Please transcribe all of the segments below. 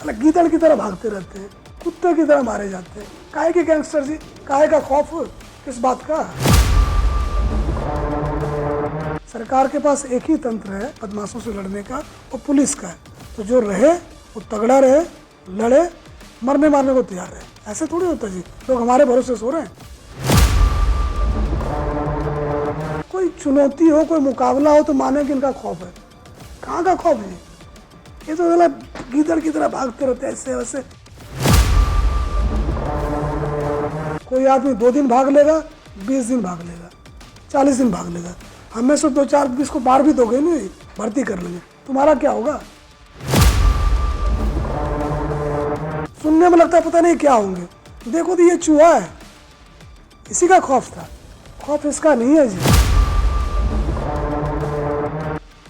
मतलब गीदड़ की तरह भागते रहते हैं, कुत्ते की तरह मारे जाते हैं। काहे के गैंगस्टर जी, काहे का खौफ, किस बात का? सरकार के पास एक ही तंत्र है बदमाशों से लड़ने का, वो पुलिस का है। तो जो रहे वो तगड़ा रहे, लड़े, मरने मारने को तैयार रहे। ऐसे थोड़ी होता जी, लोग हमारे भरोसे सो रहे हैं। कोई चुनौती हो, कोई मुकाबला हो तो माने कि इनका खौफ है। कहाँ का खौफ है? ये तो गीदड़ की तरह भागते रहते हैं ऐसे वैसे। कोई आदमी 2 दिन भाग लेगा, 20 दिन भाग लेगा, 40 दिन भाग लेगा। हमें से 2-4 20 को मार भी दोगे नहीं, भर्ती कर लेंगे, तुम्हारा क्या होगा? सुनने में लगता है पता नहीं क्या होंगे। देखो तो ये चूहा है, इसी का खौफ था, खौफ इसका नहीं है जी।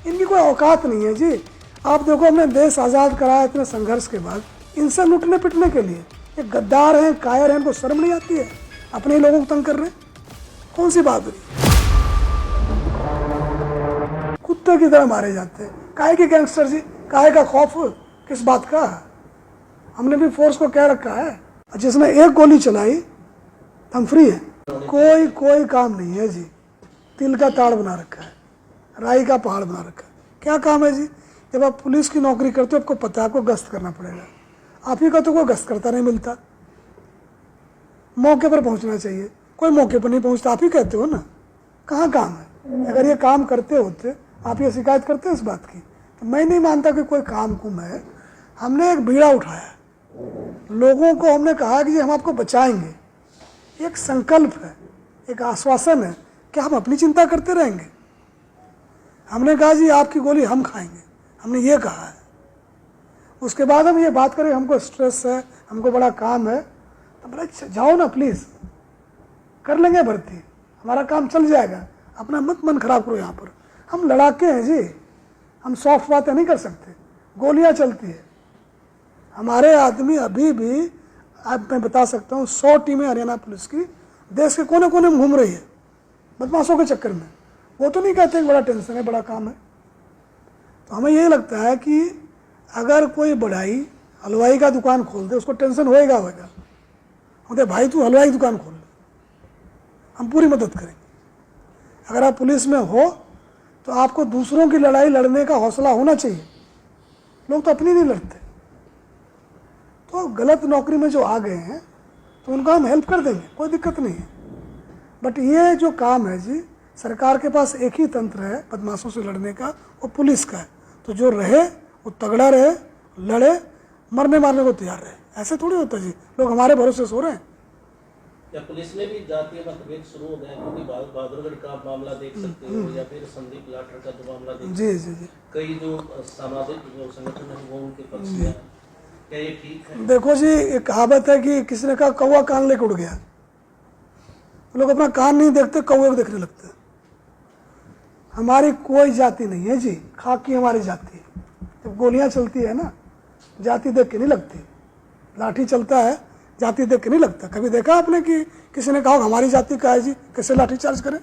इनकी कोई औकात नहीं है जी। आप देखो, हमने देश आज़ाद कराया इतने संघर्ष के बाद, इनसे लुटने पिटने के लिए। ये गद्दार हैं, कायर हैं, इनको शर्म नहीं आती है? अपने लोगों को तंग कर रहे हैं, कौन सी बहादुरी? कुत्ते की तरह मारे जाते हैं। काहे के गैंगस्टर जी, काहे का खौफ, किस बात का? हमने भी फोर्स को कह रखा है, जिसने एक गोली चलाई हम फ्री है। कोई काम नहीं है जी। तिल का ताड़ बना रखा है, राई का पहाड़ बना रखा है। क्या काम है जी? जब आप पुलिस की नौकरी करते हो, आपको पता है आपको गश्त करना पड़ेगा। आप ही का तो कोई गश्त करता नहीं मिलता। मौके पर पहुंचना चाहिए, कोई मौके पर नहीं पहुंचता। आप ही कहते हो ना, कहाँ काम है? अगर ये काम करते होते, आप ये शिकायत करते इस बात की? तो मैं नहीं मानता कि कोई काम कुम है। हमने एक बीड़ा उठाया, लोगों को हमने कहा कि हम आपको बचाएंगे। एक संकल्प है, एक आश्वासन है कि हम अपनी चिंता करते रहेंगे। हमने कहा जी आपकी गोली हम खाएंगे, हमने ये कहा है। उसके बाद हम ये बात करें हमको स्ट्रेस है, हमको बड़ा काम है, तो बोले जाओ ना प्लीज़, कर लेंगे भर्ती, हमारा काम चल जाएगा, अपना मत मन खराब करो। यहाँ पर हम लड़ाके हैं जी, हम सॉफ्ट बातें नहीं कर सकते, गोलियाँ चलती है। हमारे आदमी अभी भी, आप मैं बता सकता हूँ, 100 टीमें हरियाणा पुलिस की देश के कोने कोने में घूम रही है बदमाशों के चक्कर में। वो तो नहीं कहते कि बड़ा टेंशन है, बड़ा काम है। तो हमें ये लगता है कि अगर कोई बढ़ाई हलवाई का दुकान खोल दे, उसको टेंशन होएगा। बोलते भाई तू हलवाई की दुकान खोल ले, हम पूरी मदद करेंगे। अगर आप पुलिस में हो तो आपको दूसरों की लड़ाई लड़ने का हौसला होना चाहिए। लोग तो अपनी नहीं लड़ते। तो गलत नौकरी में जो आ गए हैं तो उनको हम हेल्प कर देंगे, कोई दिक्कत नहीं है। बट ये जो काम है जी, सरकार के पास एक ही तंत्र है बदमाशों से लड़ने का, वो पुलिस का है। तो जो रहे वो तगड़ा रहे, लड़े, मरने मारने को तैयार रहे। ऐसे थोड़ी होता जी, लोग हमारे भरोसे सो रहे हैं। या पुलिस में भी जातीय मतभेद शुरू हो गए? क्योंकि बहादुरगढ़ का मामला देख सकते हो, या फिर संदीप लाठर का जो मामला देख जी जी जी, कई जो सामाजिक जो संगठन है वो उनके पक्ष में, क्या ये ठीक है? देखो जी, एक कहावत है कि किसी ने कहा कौवा कान लेके उड़ गया। लोग अपना कान नहीं देखते, कौवे को देखने लगते हैं। हमारी कोई जाति नहीं है जी, खाकी हमारी जाति है। जब गोलियां चलती है ना, जाति देख के नहीं लगती। लाठी चलता है, जाति देख के नहीं लगता। कभी देखा आपने कि किसी ने कहा हमारी जाति का है जी, कैसे लाठी चार्ज करें?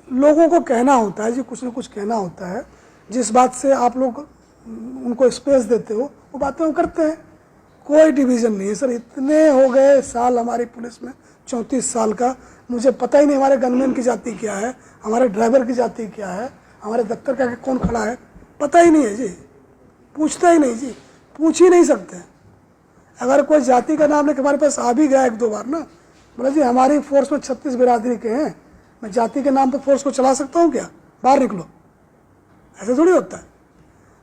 लोगों को कहना होता है जी, कुछ ना कुछ कहना होता है। जिस बात से आप लोग उनको स्पेस देते हो, वो बातें वो करते हैं। कोई डिवीज़न नहीं है सर। इतने हो गए साल हमारी पुलिस में, 34 साल का, मुझे पता ही नहीं हमारे गनमैन की जाति क्या है, हमारे ड्राइवर की जाति क्या है, हमारे दफ्तर का कौन खड़ा है, पता ही नहीं है जी। पूछता ही नहीं जी, पूछ ही नहीं सकते। अगर कोई जाति का नाम लेकर हमारे पास आ भी गया 1-2 बार ना, बोला जी हमारी फोर्स में 36 बिरादरी के हैं, मैं जाति के नाम पर फोर्स को चला सकता हूँ क्या? बाहर निकलो। ऐसे थोड़ी होता है।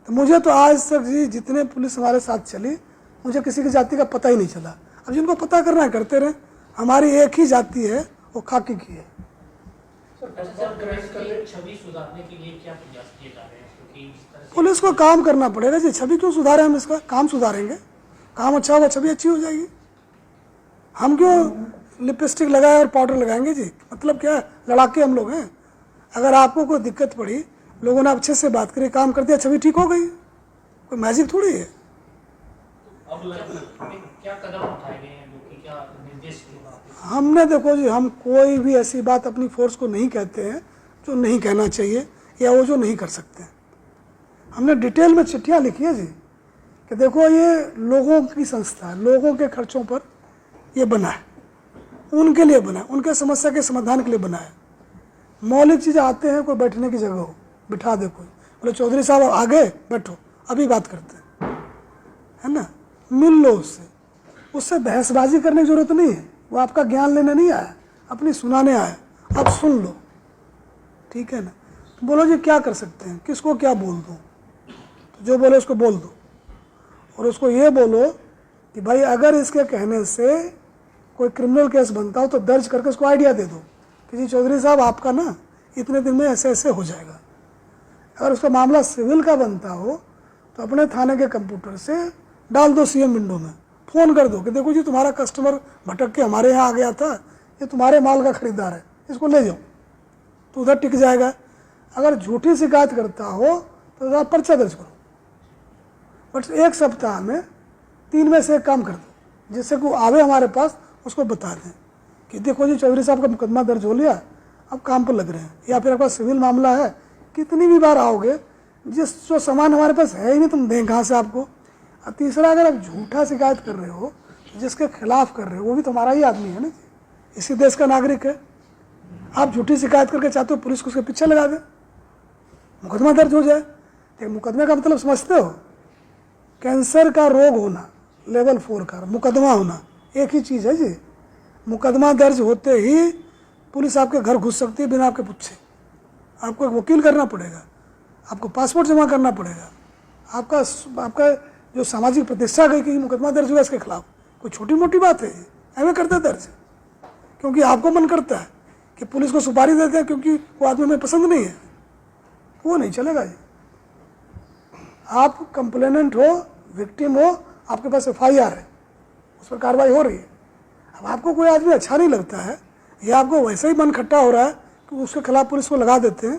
तो मुझे तो आज तक जी जितने पुलिस हमारे साथ चली, मुझे किसी की जाति का पता ही नहीं चला। अब जिनको पता करना है करते रहे। हमारी एक ही जाति है, वो खाकी की है। छवि सुधारने के लिए क्या प्रयास किए जा रहे हैं? पुलिस को काम करना पड़ेगा जी। छवि क्यों सुधारें हम? इसका काम सुधारेंगे, काम अच्छा होगा, छवि अच्छी हो जाएगी। हम क्यों लिपस्टिक लगाए और पाउडर लगाएंगे जी? मतलब क्या है, लड़ाके हम लोग हैं। अगर आपको कोई दिक्कत पड़ी, लोगों ने अच्छे से बात करी, काम कर दिया, छवि ठीक हो गई। कोई मैजिक थोड़ी है। अब क्या कदम उठाए गए हैं, क्या निर्देश? हमने देखो जी, हम कोई भी ऐसी बात अपनी फोर्स को नहीं कहते हैं जो नहीं कहना चाहिए या वो जो नहीं कर सकते। हमने डिटेल में चिट्ठियाँ लिखी है जी कि कि देखो ये लोगों की संस्था है, लोगों के खर्चों पर ये बना है, उनके लिए बना है, उनके समस्या के समाधान के लिए बना है। मौलिक चीज़ें आते हैं, कोई बैठने की जगह हो, बिठा दे कोई, बोले चौधरी साहब आगे बैठो, अभी बात करते हैं, है ना, मिल लो उससे। उससे बहसबाजी करने की जरूरत नहीं है, वो आपका ज्ञान लेने नहीं आया, अपनी सुनाने आया, आप सुन लो, ठीक है ना। तो बोलो जी क्या कर सकते हैं, किसको क्या बोल दूँ, तो जो बोले उसको बोल दो, और उसको ये बोलो कि भाई अगर इसके कहने से कोई क्रिमिनल केस बनता हो तो दर्ज करके उसको आइडिया दे दो कि जी चौधरी साहब आपका ना इतने दिन में ऐसे ऐसे हो जाएगा। अगर उसका मामला सिविल का बनता हो तो अपने थाने के कंप्यूटर से डाल दो सीएम विंडो में, फ़ोन कर दो कि देखो जी तुम्हारा कस्टमर भटक के हमारे यहाँ आ गया था, ये तुम्हारे माल का खरीदार है, इसको ले जाओ, तो उधर टिक जाएगा। अगर झूठी शिकायत करता हो तो आप पर्चा दर्ज करो, बट एक सप्ताह में 3 में से एक काम कर दो, जिससे को आवे हमारे पास उसको बता दें कि देखो जी चौधरी साहब का मुकदमा दर्ज हो लिया, अब काम पर लग रहे हैं, या फिर आपका सिविल मामला है, कितनी भी बार आओगे, जो सामान हमारे पास है ही नहीं तुम दें कहाँ से आपको। और तीसरा, अगर आप झूठा शिकायत कर रहे हो, जिसके खिलाफ कर रहे हो वो भी तुम्हारा ही आदमी है ना, इसी देश का नागरिक है। आप झूठी शिकायत करके चाहते हो पुलिस को उसके पीछे लगा दे, मुकदमा दर्ज हो जाए। तो मुकदमे का मतलब समझते हो, कैंसर का रोग होना लेवल 4 का, मुकदमा होना एक ही चीज़ है जी। मुकदमा दर्ज होते ही पुलिस आपके घर घुस सकती है बिना आपके पूछे, आपको एक वकील करना पड़ेगा, आपको पासपोर्ट जमा करना पड़ेगा, आपका जो सामाजिक प्रतिष्ठा गई कि मुकदमा दर्ज हुआ इसके खिलाफ, कोई छोटी मोटी बात है, ऐਵੇਂ करते दर्ज, क्योंकि आपको मन करता है कि पुलिस को सुपारी देते हैं क्योंकि वो आदमी हमें पसंद नहीं है, वो नहीं चलेगा जी। आप कंप्लेनेंट हो, विक्टिम हो, आपके पास FIR है, उस पर कार्रवाई हो रही है। अब आपको कोई आदमी अच्छा नहीं लगता है, या आपको वैसे ही मन खट्टा हो रहा है कि उसके खिलाफ पुलिस को लगा देते हैं,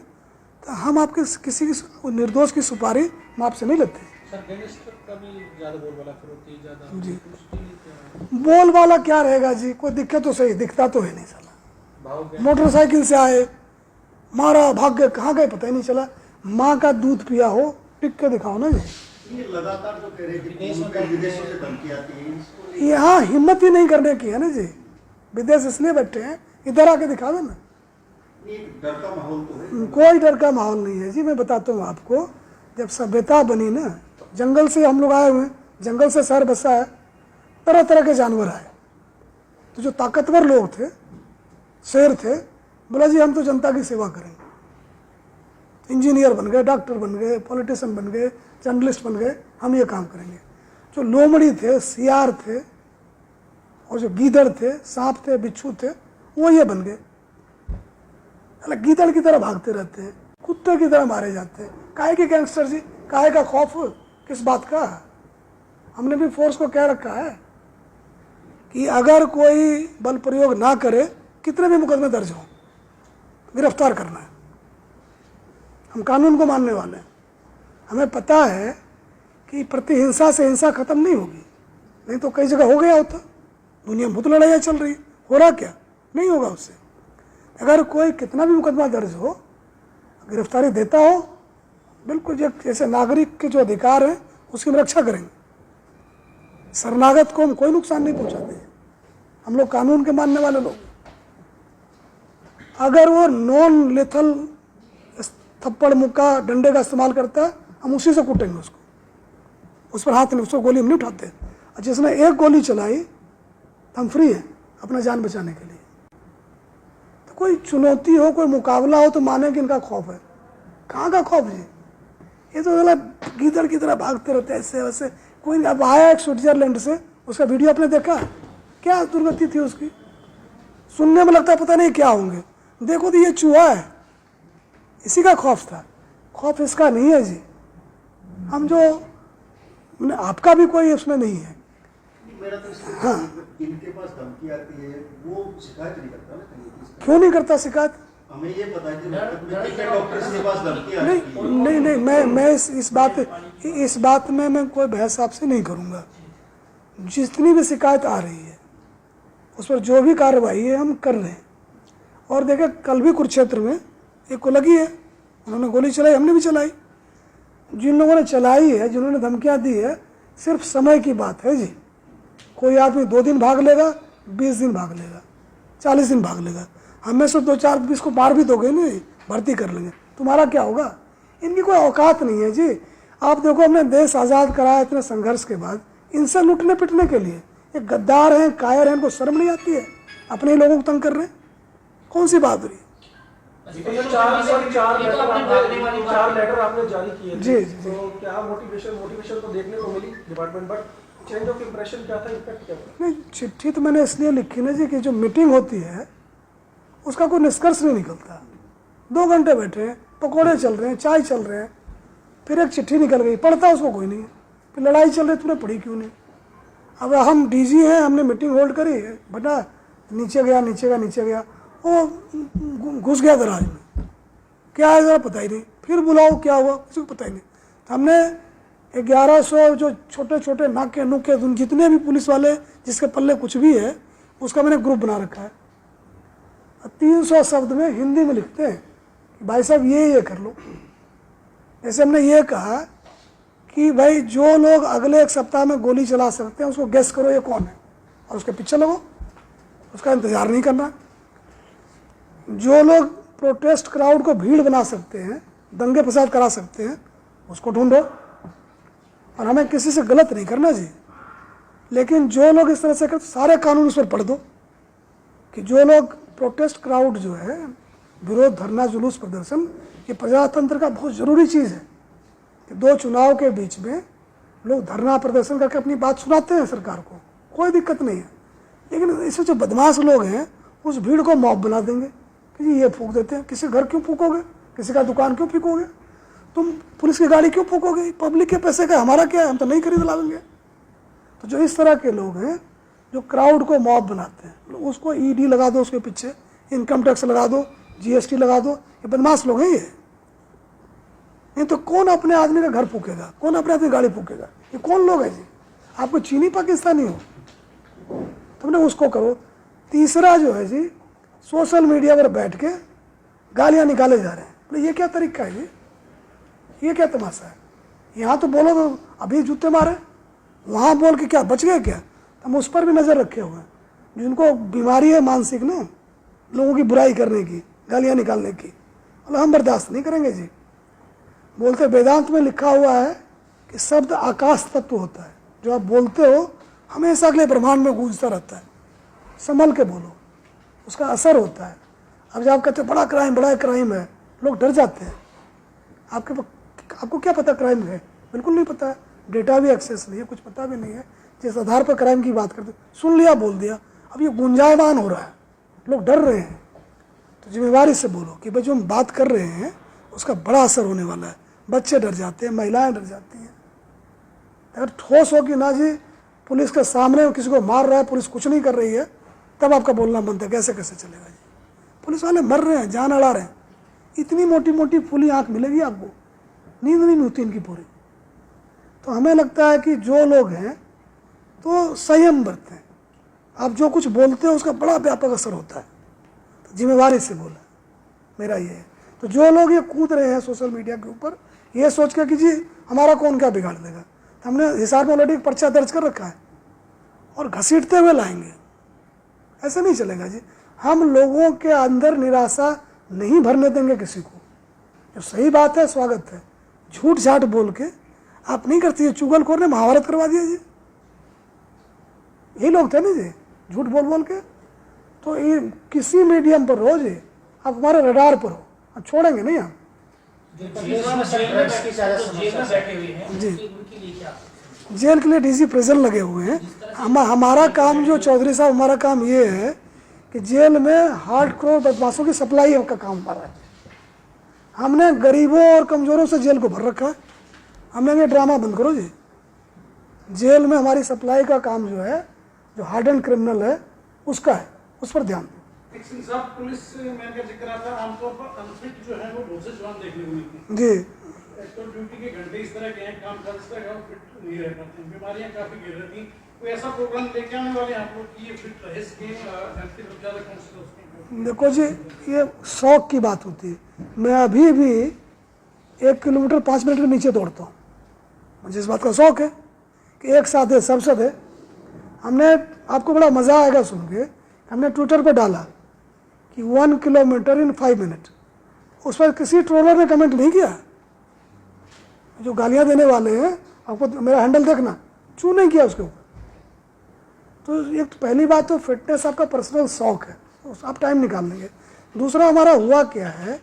तो हम आपके किसी निर्दोष की सुपारी हम आपसे नहीं लेते। सर गैंगस्टर का भी ज़्यादा बोलबाला फिरौती ज़्यादा जी, उसके लिए क्या है? बोलबाला क्या रहेगा जी, कोई दिक्कत तो सही, दिखता तो है नहीं साला। भाव मोटरसाइकिल से आए, मारा, भाग गए, कहाँ गए पता ही नहीं चला। माँ का दूध पिया हो, टिक के दिखाओ ना जी। ये लगातार जो कह रहे हैं कि विदेशों से धमकी आती है, यहाँ हिम्मत ही नहीं करने की है ना जी, विदेश इसलिए बैठे हैं, इधर आके दिखा दो ना। ये डर का माहौल तो है। कोई डर का माहौल नहीं है जी, मैं बताता हूँ आपको। जब सभ्यता बनी ना, जंगल से हम लोग आए हुए हैं, जंगल से शहर बसा है, तरह तरह के जानवर आए, तो जो ताकतवर लोग थे, शेर थे, बोला जी हम तो जनता की सेवा करेंगे। इंजीनियर बन गए, डॉक्टर बन गए, पॉलिटिशियन बन गए, जर्नलिस्ट बन गए, हम ये काम करेंगे। जो लोमड़ी थे, सियार थे, और जो गीदड़ थे, सांप थे, बिच्छू थे, वो ये बन गए। अलग गीदड़ की तरह भागते रहते हैं, कुत्ते की तरह मारे जाते हैं। काहे के गैंगस्टर जी, काहे का खौफ, किस बात का? हमने भी फोर्स को कह रखा है कि अगर कोई बल प्रयोग ना करे, कितने भी मुकदमे दर्ज हो, गिरफ्तार करना है। हम कानून को मानने वाले हैं। हमें पता है कि प्रतिहिंसा से हिंसा खत्म नहीं होगी, नहीं तो कई जगह हो गया होता। दुनिया में बहुत लड़ाइयाँ चल रही, हो रहा क्या? नहीं होगा उससे। अगर कोई कितना भी मुकदमा दर्ज हो, गिरफ्तारी देता हो, बिल्कुल जैसे नागरिक के जो अधिकार हैं उसकी हम रक्षा करेंगे। शरणागत को हम कोई नुकसान नहीं पहुंचाते हैं, हम लोग कानून के मानने वाले लोग। अगर वो नॉन लेथल थप्पड़, मुक्का, डंडे का इस्तेमाल करता है, हम उसी से कूटेंगे उसको, उस पर हाथ नहीं, उसको गोली हम नहीं उठाते। और जिसने एक गोली चलाई तो हम फ्री हैं अपना जान बचाने के लिए। तो कोई चुनौती हो, कोई मुकाबला हो तो माने कि इनका खौफ है। कहाँ का खौफ जी? ये तो मतलब गीदड़ की तरह भागते रहते हैं ऐसे वैसे। कोई अब आया एक स्विट्जरलैंड से, उसका वीडियो आपने देखा, क्या दुर्गति थी उसकी? सुनने में लगता है पता नहीं क्या होंगे, देखो तो ये चूहा है, इसी का खौफ था। खौफ इसका नहीं है जी। हम जो आपका भी कोई उसमें नहीं है। मेरा तो इनके पास धमकी आती है, वो शिकायत नहीं करता ना। क्यों नहीं करता शिकायत? हमें ये पता है कि डॉक्टर के पास धमकी आती है। नहीं, मैं इस बात में मैं कोई बहस आपसे नहीं करूँगा। जितनी भी शिकायत आ रही है उस पर जो भी कार्रवाई है हम कर रहे हैं। और देखें, कल भी कुरुक्षेत्र में एक को लगी है, उन्होंने गोली चलाई, हमने भी चलाई। जिन लोगों ने चलाई है, जिन्होंने धमकियाँ दी है, सिर्फ समय की बात है जी। कोई आदमी 2 दिन भाग लेगा, 20 दिन भाग लेगा, 40 दिन भाग लेगा। हमें से 2-4 20 को मार भी दोगे नहीं, भर्ती कर लेंगे, तुम्हारा क्या होगा? इनकी कोई औकात नहीं है जी। आप देखो, हमने देश आज़ाद कराया इतने संघर्ष के बाद, इनसे लुटने पिटने के लिए ये गद्दार हैं, कायर हैं, इनको शर्म नहीं आती है? अपने ही लोगों को तंग कर रहे हैं, कौन सी बहादुरी? चार लेटर आपने जारी किए थे। जी, जी, जी। तो क्या मोटिवेशन तो देखने को मिली department, but change of impression क्या था, इम्पैक्ट क्या था? नहीं, चिट्ठी तो मैंने इसलिए लिखी ना जी कि जो मीटिंग होती है उसका कोई निष्कर्ष नहीं निकलता। 2 घंटे बैठे हैं, पकौड़े चल रहे हैं, चाय चल रहे हैं, फिर एक चिट्ठी निकल गई, पढ़ता उसको कोई नहीं है। फिर लड़ाई चल रही, तूने पढ़ी क्यों नहीं? अब हम डीजी हैं, हमने मीटिंग होल्ड करी, बेटा नीचे गया, वो घुस गया दराज में, क्या है ज़रा पता ही नहीं, फिर बुलाओ क्या हुआ किसी को पता ही नहीं। तो हमने 1100 जो छोटे छोटे नाके नुके जितने भी पुलिस वाले जिसके पल्ले कुछ भी है, उसका मैंने ग्रुप बना रखा है। 300 शब्द में हिंदी में लिखते हैं कि भाई साहब ये कर लो। जैसे हमने ये कहा कि भाई जो लोग अगले 1 सप्ताह में गोली चला सकते हैं उसको गेस करो ये कौन है, और उसके पीछे लगो, उसका इंतजार नहीं करना। जो लोग प्रोटेस्ट क्राउड को भीड़ बना सकते हैं, दंगे फसाद करा सकते हैं, उसको ढूंढो, और हमें किसी से गलत नहीं करना जी। लेकिन जो लोग इस तरह से करते, सारे कानून उस पर पढ़ दो कि जो लोग प्रोटेस्ट क्राउड जो है, विरोध, धरना, जुलूस, प्रदर्शन, ये प्रजातंत्र का बहुत ज़रूरी चीज़ है कि 2 चुनाव के बीच में लोग धरना प्रदर्शन करके अपनी बात सुनाते हैं सरकार को, कोई दिक्कत नहीं है। लेकिन इससे जो बदमाश लोग हैं उस भीड़ को मॉब बना देंगे कि जी ये फूंक देते हैं। किसी घर क्यों फूकोगे? किसी का दुकान क्यों फूकोगे? तुम पुलिस की गाड़ी क्यों फूकोगे? पब्लिक के पैसे का हमारा क्या है, हम तो नहीं खरीद लाएंगे। तो जो इस तरह के लोग हैं जो क्राउड को मॉब बनाते हैं, उसको ईडी लगा दो, उसके पीछे इनकम टैक्स लगा दो, जीएसटी लगा दो, ये बदमाश लोग हैं ये। नहीं तो कौन अपने आदमी का घर फूकेगा, कौन अपने आदमी गाड़ी फूकेगा? ये कौन लोग हैं जी? आपको चीनी पाकिस्तानी हो तुमने उसको करो। तीसरा जो है जी, सोशल मीडिया पर बैठ के गालियां निकाले जा रहे हैं। तो ये क्या तरीका है जी? ये क्या तमाशा है? यहाँ तो बोलो तो अभी जूते मारे, वहाँ बोल के क्या बच गए क्या? हम उस पर भी नज़र रखे हुए हैं। जिनको बीमारी है मानसिक ना, लोगों की बुराई करने की, गालियाँ निकालने की, मतलब हम बर्दाश्त नहीं करेंगे जी। बोलते वेदांत में लिखा हुआ है कि शब्द आकाश तत्व होता है, जो आप बोलते हो हमेशा अगले ब्रह्मांड में गूंजता रहता है। संभल के बोलो, उसका असर होता है। अब जब आप कहते हो बड़ा क्राइम है, लोग डर जाते हैं। आपको क्या पता क्राइम है? बिल्कुल नहीं पता है, डेटा भी एक्सेस नहीं है, कुछ पता भी नहीं है। जिस आधार पर क्राइम की बात करते, सुन लिया बोल दिया, अब ये गुंजायमान हो रहा है, लोग डर रहे हैं। तो जिम्मेवारी से बोलो कि भाई जो हम बात कर रहे हैं उसका बड़ा असर होने वाला है। बच्चे डर जाते हैं, महिलाएं डर जाती हैं। अगर ठोस हो कि ना जी पुलिस के सामने किसी को मार रहा है, पुलिस कुछ नहीं कर रही है, तब आपका बोलना बनता है। कैसे चलेगा जी? पुलिस वाले मर रहे हैं, जान अड़ा रहे हैं, इतनी मोटी मोटी फूली आँख मिलेगी आपको, नींद नहीं होती इनकी पूरी। तो हमें लगता है कि जो लोग हैं तो संयम बरतें। आप जो कुछ बोलते हो उसका बड़ा व्यापक असर होता है, तो जिम्मेवारी से बोला मेरा ये है। तो जो लोग ये कूद रहे हैं सोशल मीडिया के ऊपर ये सोच के कि जी हमारा कौन क्या बिगाड़ देगा, तो हमने हिसार में ऑलरेडी पर्चा दर्ज कर रखा है और घसीटते हुए लाएंगे। ऐसे नहीं चलेगा जी। हम लोगों के अंदर निराशा नहीं भरने देंगे किसी को। जो सही बात है स्वागत है, झूठ झाट बोल के आप नहीं करती है। चुगलखोर ने महाभारत करवा दिया जी, यही लोग थे ना जी, झूठ बोल बोल के। तो ये किसी मीडियम पर हो जी, आप हमारे रडार पर हो, आप छोड़ेंगे नहीं हम जी। जेल के लिए डीजी प्रेजेंट लगे हुए हैं। हमारा काम जो चौधरी साहब, हमारा काम ये है कि जेल में हार्डकोर बदमाशों की सप्लाई का काम हमारा है। हमने गरीबों और कमजोरों से जेल को भर रखा है। हमने ये ड्रामा बंद करो जी। जेल में हमारी सप्लाई का काम जो है, जो हार्ड एंड क्रिमिनल है उसका है, उस पर ध्यान दो। पुलिस मैंने का जिक्र आता है, आमतौर पर अनफिट जो है वो बहुत से जवान देखने को मिलती हैं जी। तो ड्यूटी के घंटे इस तरह के हैं, काम काज इस तरह का फिट नहीं रह पाते हैं, बीमारियां काफी गिर रहती हैं। कोई ऐसा प्रोग्राम लेके आने वाले आप लोग कि ये फिट रहे इसके ज्यादा कौन। देखो जी, ये शौक की बात होती है। मैं अभी भी 1 किलोमीटर 5 मिनट के नीचे दौड़ता हूँ। मुझे इस बात का शौक है कि एक साथ है सबसे थे, हमने आपको बड़ा मज़ा आएगा सुन के, हमने ट्विटर पे डाला कि 1 किलोमीटर इन 5 मिनट। उस पर किसी ट्रोलर ने कमेंट नहीं किया, जो गालियां देने वाले हैं, आपको मेरा हैंडल देखना, चू नहीं किया उसके ऊपर। तो एक तो पहली बात तो फिटनेस आपका पर्सनल शौक है, तो आप टाइम निकाल लेंगे। दूसरा हमारा हुआ क्या है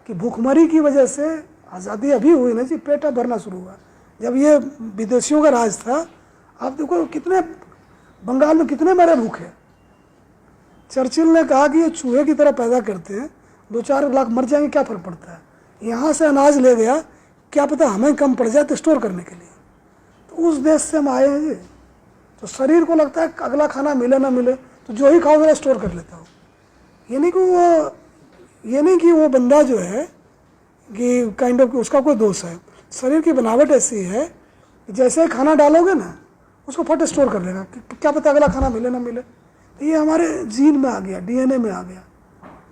कि भूखमरी की वजह से आज़ादी अभी हुई ना जी, पेट अब भरना शुरू हुआ। जब ये विदेशियों का राज था, आप देखो कितने बंगाल में कितने मरे भूखे। चर्चिल ने कहा कि ये चूहे की तरह पैदा करते हैं, 2-4 लाख मर जाएंगे, क्या फ़र्क पड़ता है। यहाँ से अनाज ले गया, क्या पता हमें कम पड़ जाए तो स्टोर करने के लिए। तो उस देश से हम आए हैं जी, तो शरीर को लगता है अगला खाना मिले ना मिले तो जो ही खाओ मेरा स्टोर कर लेता हूँ। ये नहीं कि वो बंदा जो है कि काइंड ऑफ उसका कोई दोष है। शरीर की बनावट ऐसी है कि जैसे ही खाना डालोगे ना, उसको फट स्टोर कर लेगा, क्या पता अगला खाना मिले ना मिले। तो ये हमारे जीन में आ गया, डीएनए में आ गया।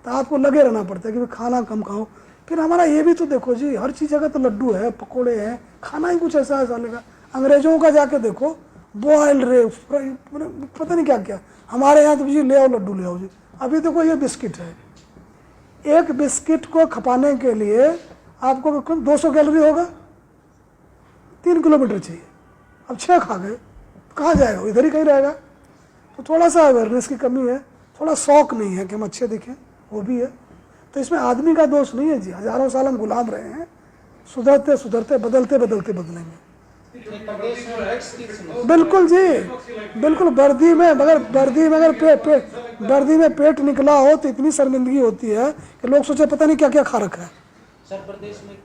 तो आपको लगे रहना पड़ता है कि भाई खाना कम खाओ। फिर हमारा ये भी तो देखो जी, हर चीज़ जगह तो लड्डू है, पकोड़े हैं, खाना ही कुछ ऐसा चलेगा। अंग्रेजों का जाके देखो, बॉयल रे पता नहीं क्या क्या। हमारे यहाँ तो जी ले आओ लड्डू ले आओ जी। अभी देखो ये बिस्किट है, एक बिस्किट को खपाने के लिए आपको 200 कैलोरी होगा, 3 किलोमीटर चाहिए। अब 6 खा गए, कहाँ जाएगा, इधर ही कहीं रहेगा। तो थोड़ा सा अवेयरनेस की कमी है, थोड़ा शौक नहीं है कि हम अच्छे दिखें, वो भी है। तो इसमें आदमी का दोष नहीं है जी, हज़ारों साल हम गुलाम रहे हैं, सुधरते सुधरते बदलते बदलते बदलेंगे। बिल्कुल जी, बिल्कुल। वर्दी में पेट निकला हो तो इतनी शर्मिंदगी होती है कि लोग सोचे पता नहीं क्या क्या खा रखा है। सर प्रदेश में